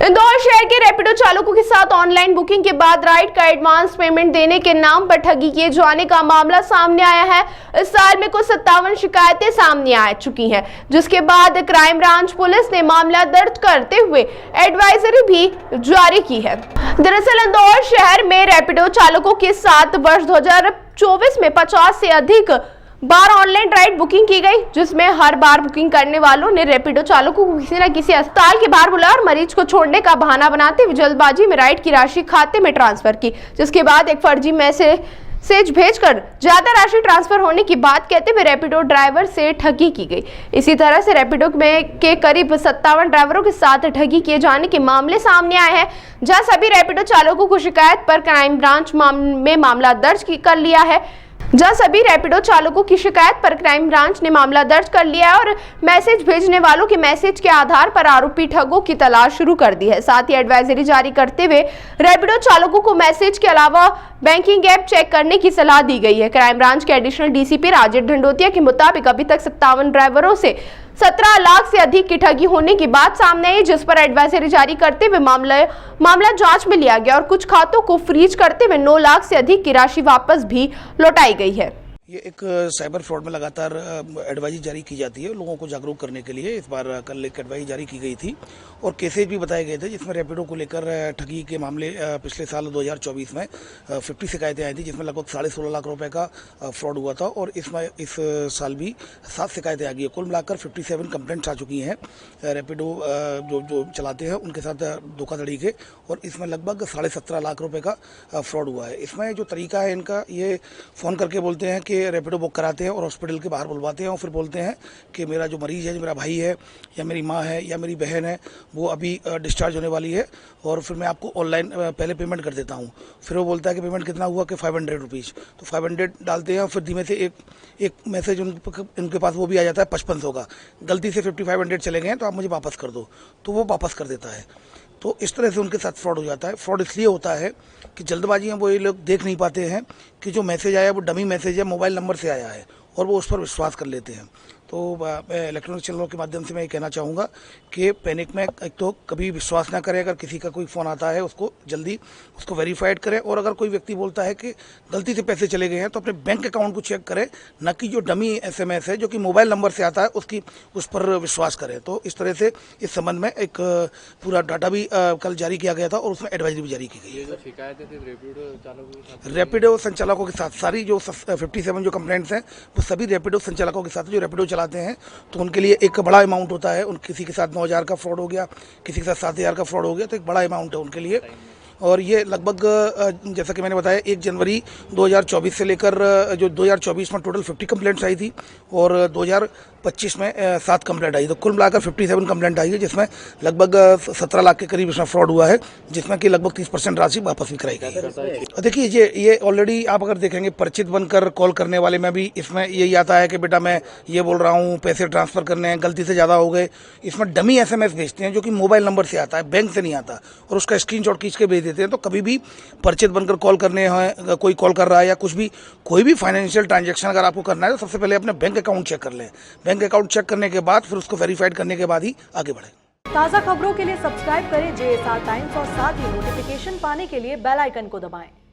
इंदौर शहर के रैपिडो चालकों के साथ ऑनलाइन बुकिंग के बाद राइड का एडवांस पेमेंट देने के नाम पर ठगी किए जाने का मामला सामने आया है। इस साल में कुल 57 शिकायतें सामने आ चुकी हैं, जिसके बाद क्राइम ब्रांच पुलिस ने मामला दर्ज करते हुए एडवाइजरी भी जारी की है। दरअसल इंदौर शहर में रैपिडो चालकों के साथ वर्ष 2024 में 50 से अधिक बार ऑनलाइन राइड बुकिंग की गई, जिसमें हर बार बुकिंग करने वालों ने रैपिडो चालकों को किसी न किसी अस्पताल के बाहर बुलाया और मरीज को छोड़ने का बहाना बनाते हुए जल्दबाजी में राइड की राशि खाते में ट्रांसफर की, जिसके बाद एक फर्जी मैसेज भेजकर ज्यादा राशि ट्रांसफर होने की बात कहते हुए रैपिडो ड्राइवर से ठगी की गई। इसी तरह से रैपिडो के करीब 57 ड्राइवरों के साथ ठगी किए जाने के मामले सामने आए हैं, जहां सभी रैपिडो चालकों को शिकायत पर क्राइम ब्रांच में मामला दर्ज कर लिया है। सभी रैपिडो चालकों की शिकायत पर क्राइम ब्रांच ने मामला दर्ज कर लिया है और मैसेज भेजने वालों के मैसेज के आधार पर आरोपी ठगों की तलाश शुरू कर दी है। साथ ही एडवाइजरी जारी करते हुए रैपिडो चालकों को मैसेज के अलावा बैंकिंग ऐप चेक करने की सलाह दी गई है। क्राइम ब्रांच के एडिशनल डीसीपी राजेश ढंडोतिया के मुताबिक अभी तक 57 ड्राइवरों से 17 लाख से अधिक की ठगी होने की बात सामने आई, जिस पर एडवाइजरी जारी करते हुए मामला जांच में लिया गया और कुछ खातों को फ्रीज करते हुए 9 लाख से अधिक की राशि वापस भी लौटाई गई है। ये एक साइबर फ्रॉड में लगातार एडवाइजरी जारी की जाती है लोगों को जागरूक करने के लिए। इस बार कल एक एडवाइजरी जारी की गई थी और केसेज भी बताए गए थे, जिसमें रैपिडो को लेकर ठगी के मामले पिछले साल 2024 में 50 शिकायतें आई थी, जिसमें लगभग 16.5 लाख रुपए का फ्रॉड हुआ था और इसमें इस साल भी 7 शिकायतें आ गई है। कुल मिलाकर 57 कंप्लेंट्स आ चुकी हैं रैपिडो जो चलाते हैं उनके साथ धोखाधड़ी के, और इसमें लगभग 17.5 लाख रुपए का फ्रॉड हुआ है। इसमें जो तरीका है इनका, ये फ़ोन करके बोलते हैं कि रैपिडो बुक कराते हैं और हॉस्पिटल के बाहर बुलवाते हैं और फिर बोलते हैं कि मेरा जो मरीज़ है, जो मेरा भाई है या मेरी माँ है या मेरी बहन है, वो अभी डिस्चार्ज होने वाली है और फिर मैं आपको ऑनलाइन पहले पेमेंट कर देता हूँ। फिर वो बोलता है कि पेमेंट कितना हुआ कि 500 रुपीज़, तो 500 डालते हैं और फिर धीमे से एक मैसेज उनके पास वो भी आ जाता है 5500 का, गलती से 5500 चले गए हैं तो आप मुझे वापस कर दो, तो वो वापस कर देता है। तो इस तरह से उनके साथ फ्रॉड हो जाता है। फ्रॉड इसलिए होता है कि जल्दबाजी में वो ये लोग देख नहीं पाते हैं कि जो मैसेज आया वो डमी मैसेज है, मोबाइल नंबर से आया है और वो उस पर विश्वास कर लेते हैं। तो मैं इलेक्ट्रॉनिक चैनलों के माध्यम से मैं ये कहना चाहूँगा कि पैनिक में एक तो कभी विश्वास ना करें। अगर किसी का कोई फ़ोन आता है उसको जल्दी उसको वेरीफाइड करें, और अगर कोई व्यक्ति बोलता है कि गलती से पैसे चले गए हैं तो अपने बैंक अकाउंट को चेक करें, न कि जो डमी SMS है जो कि मोबाइल नंबर से आता है उस पर विश्वास करें। तो इस तरह से इस संबंध में एक पूरा डाटा भी कल जारी किया गया था और उसमें एडवाइजरी भी जारी की गई है। शिकायतें थी रैपिडो संचालकों के साथ सारी जो 57 जो कंप्लेंट्स हैं वो सभी रैपिडो संचालकों के साथ, जो रैपिडो चलाते हैं तो उनके लिए एक बड़ा अमाउंट होता है। किसी के साथ 9,000 का फ्रॉड हो गया, किसी के साथ 7,000 का फ्रॉड हो गया, तो एक बड़ा अमाउंट है उनके लिए। और ये लगभग जैसा कि मैंने बताया 1 जनवरी 2024 से लेकर जो 2024 में टोटल 50 कंप्लेंट्स आई थी और 2025 में 7 कंप्लेंट आई, तो कुल मिलाकर 57 कंप्लेंट आई है, जिसमें लगभग 17 लाख के करीब इसमें फ्रॉड हुआ है, जिसमें कि लगभग 30% राशि वापस भी कराई गई है। देखिए ये ऑलरेडी आप अगर देखेंगे परिचित बनकर कॉल करने वाले में भी इसमें यही आता है कि बेटा मैं ये बोल रहा हूँ, पैसे ट्रांसफ़र करने हैं, गलती से ज़्यादा हो गए। इसमें डमी SMS भेजते हैं जो कि मोबाइल नंबर से आता है, बैंक से नहीं आता, और उसका स्क्रीनशॉट खींच के भेज देते हैं। तो कभी भी परिचित बनकर कॉल करने हैं, कोई कॉल कर रहा है या कोई भी फाइनेंशियल ट्रांजैक्शन अगर आपको करना है तो सबसे पहले अपने बैंक अकाउंट चेक कर लें। बैंक अकाउंट चेक करने के बाद फिर उसको वेरीफाइड करने के बाद ही आगे बढ़ें। ताज़ा खबरों के लिए सब्सक्राइब करें JSR टाइम्स और साथ ही नोटिफिकेशन पाने के लिए बेल आइकन को दबाएं।